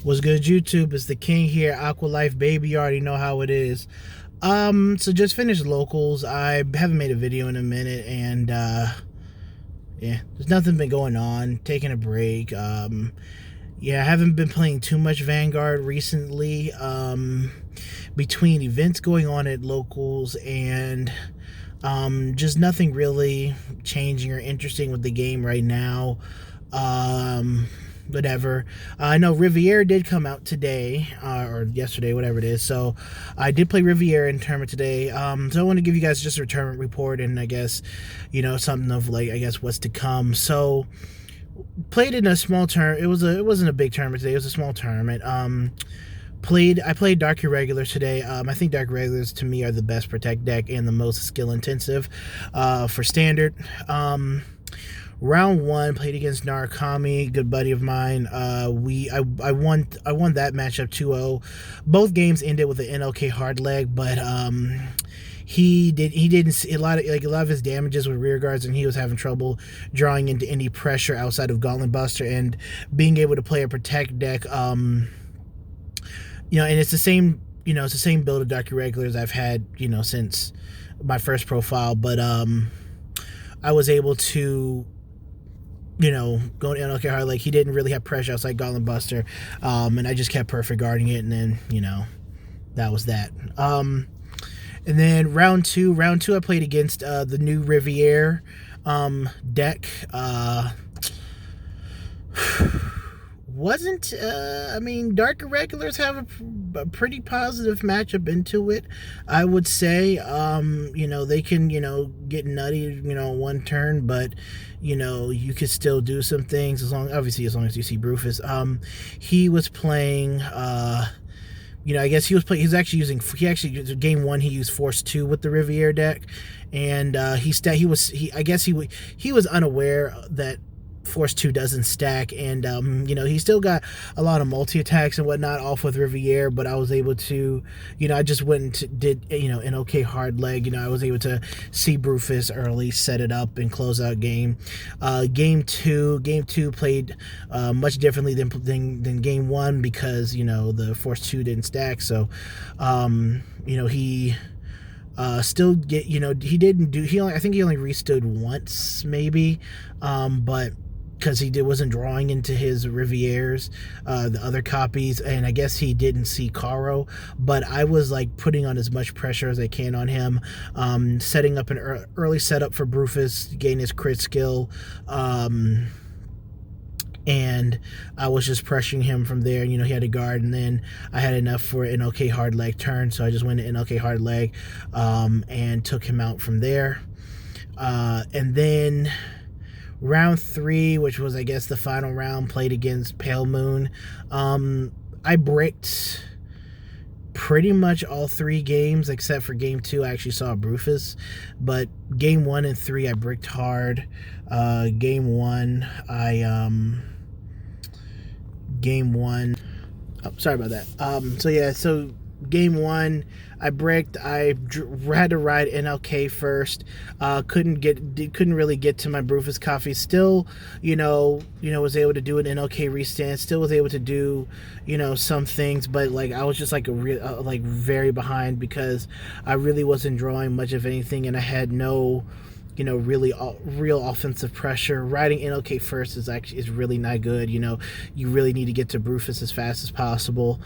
What's good, YouTube? It's the King here, Aqua Life Baby. You already know how it is. So just finished locals. I haven't made a video in a minute, and yeah, there's nothing been going on. Taking a break. Yeah, I haven't been playing too much Vanguard recently. Between events going on at locals and just nothing really changing or interesting with the game right now. Whatever. I know Riviere did come out today or yesterday, whatever it is. So I did play Riviere in tournament today. So I want to give you guys just a tournament report and I guess, something of like I guess what's to come. So played in a small tournament. It wasn't a big tournament today. It was a small tournament. I played Dark Irregulars today. I think Dark Irregulars to me are the best protect deck and the most skill intensive for standard. Round one, played against Narukami, good buddy of mine. I won that matchup 2-0. Both games ended with an NLK hard leg, but he didn't see a lot of his damages with rear guards, and he was having trouble drawing into any pressure outside of Gauntlet Buster and being able to play a protect deck. And it's the same build of Dark Irregulars I've had since my first profile, but I was able to going to NLK hard, like he didn't really have pressure outside Gauntlet Buster, and I just kept perfect guarding it, and then that was that. And then round two, I played against the new Riviere deck. Wasn't Dark Irregulars have a pretty positive matchup into it, I would say. They can get nutty one turn, but you could still do some things as long as you see Brufus. He was playing I guess he actually game one he used Force 2 with the Riviere deck, and he was unaware that Force 2 doesn't stack, and he still got a lot of multi-attacks and whatnot off with Riviere, but I was able to I just went and did an okay hard leg. I was able to see Brufus early, set it up, and close out game. Game two played much differently than game one because the Force 2 didn't stack, so he still get he didn't do I think he only restood once maybe, but because he wasn't drawing into his Rivieres, the other copies, and I guess he didn't see Caro, but I was like putting on as much pressure as I can on him, setting up an early setup for Brufus, gain his crit skill, and I was just pressuring him from there. He had a guard, and then I had enough for an OK hard leg turn, so I just went to an OK hard leg, and took him out from there. And then round three, which was I guess the final round, played against Pale Moon. I bricked pretty much all three games except for game two. I actually saw Brufus, but game one and three I bricked hard. Game one, oh, sorry about that. So game one, I bricked. I had to ride NLK first. Couldn't really get to my Brufus coffee. Still, was able to do an NLK restand. Still was able to do, some things, but like I was just like very behind because I really wasn't drawing much of anything, and I had no really real offensive pressure. Riding NLK first is really not good. You really need to get to Brufus as fast as possible.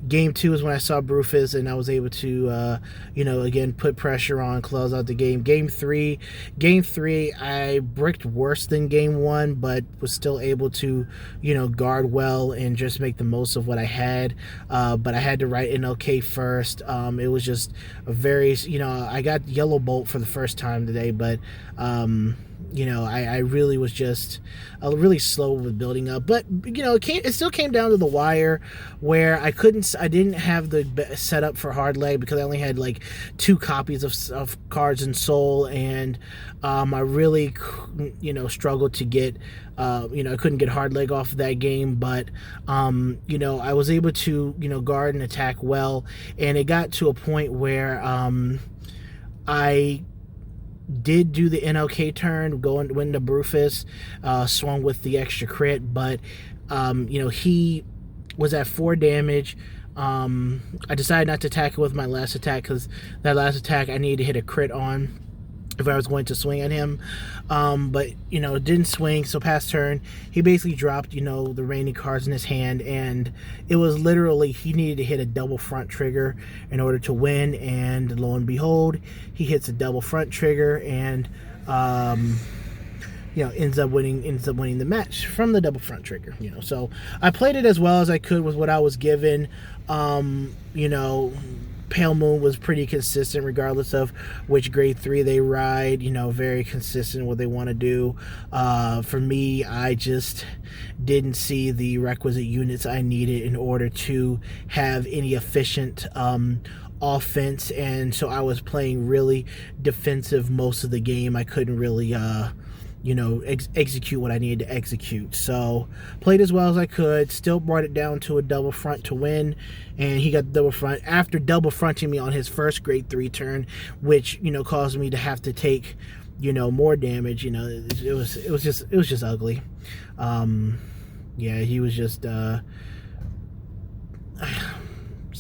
Game two is when I saw Brufus, and I was able to, again, put pressure on, close out the game. Game three, I bricked worse than game one, but was still able to, guard well and just make the most of what I had. But I had to write NLK first. It was just a very, I got Yellow Bolt for the first time today, but I really was just really slow with building up, but it still came down to the wire where I didn't have the setup for hard leg because I only had like 2 copies of cards in Soul, and I really struggled to get I couldn't get hard leg off of that game, but I was able to guard and attack well, and it got to a point where I did do the NLK turn, going win the Brufus, swung with the extra crit, but he was at 4 damage. I decided not to attack it with my last attack because that last attack I needed to hit a crit on if I was going to swing at him. But it didn't swing, so past turn he basically dropped the remaining cards in his hand, and it was literally he needed to hit a double front trigger in order to win, and lo and behold, he hits a double front trigger and ends up winning the match from the double front trigger. So I played it as well as I could with what I was given. Pale Moon was pretty consistent regardless of which grade 3 they ride, very consistent what they want to do. For me, I just didn't see the requisite units I needed in order to have any efficient offense, and so I was playing really defensive most of the game. I couldn't really execute what I needed to execute. So played as well as I could, still brought it down to a double front to win, and he got the double front after double fronting me on his first grade 3 turn, which caused me to have to take more damage. It was just ugly. He was just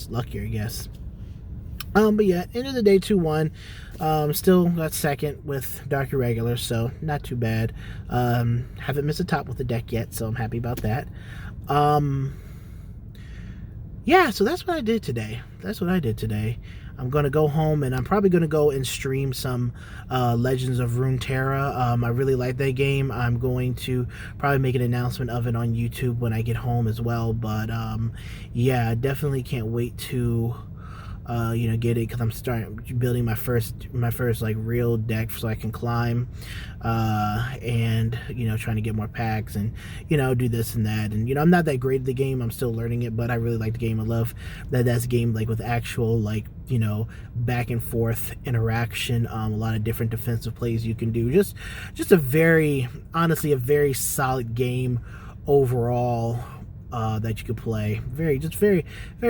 luckier, I guess. But yeah, end of the day, 2-1. Still got second with Dark Irregular, so not too bad. Haven't missed a top with the deck yet, so I'm happy about that. Yeah, so that's what I did today. I'm going to go home, and I'm probably going to go and stream some Legends of Runeterra. I really like that game. I'm going to probably make an announcement of it on YouTube when I get home as well. But yeah, definitely can't wait to get it, because I'm starting building my first like real deck so I can climb, and trying to get more packs and do this and that, and I'm not that great at the game. I'm still learning it, but I really like the game. I love that's a game like with actual back and forth interaction, a lot of different defensive plays you can do. Just honestly a very solid game overall. That you could play. Very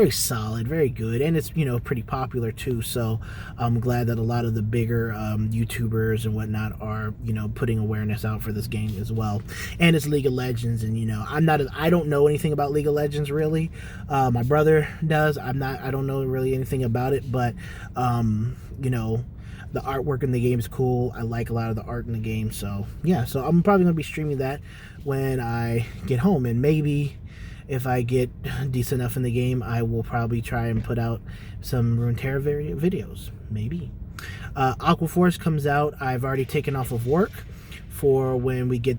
solid, very good, and it's pretty popular too. So I'm glad that a lot of the bigger YouTubers and whatnot are putting awareness out for this game as well. And it's League of Legends, and I don't know anything about League of Legends really. My brother does. I don't know really anything about it, but the artwork in the game is cool. I like a lot of the art in the game. So yeah, so I'm probably gonna be streaming that when I get home, and maybe if I get decent enough in the game, I will probably try and put out some Runeterra videos, maybe. Aqua Force comes out. I've already taken off of work for when we get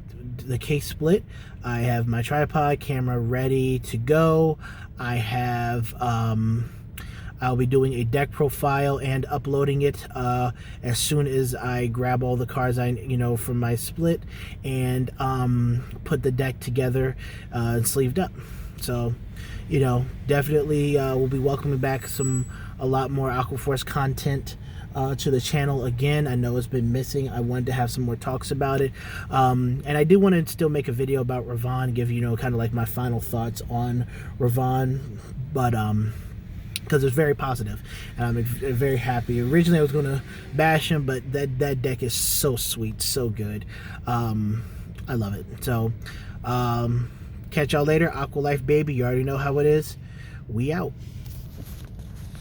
the case split. I have my tripod camera ready to go. I have I'll be doing a deck profile and uploading it as soon as I grab all the cards from my split and put the deck together and sleeved up. So, definitely we'll be welcoming back a lot more Aqua Force content to the channel again. I know it's been missing. I wanted to have some more talks about it, and I do want to still make a video about Ravon, give kind of like my final thoughts on Ravon, but because it's very positive, and I'm very happy. Originally I was going to bash him, but that deck is so sweet, so good. I love it. So catch y'all later. Aqua Life baby, you already know how it is. We out.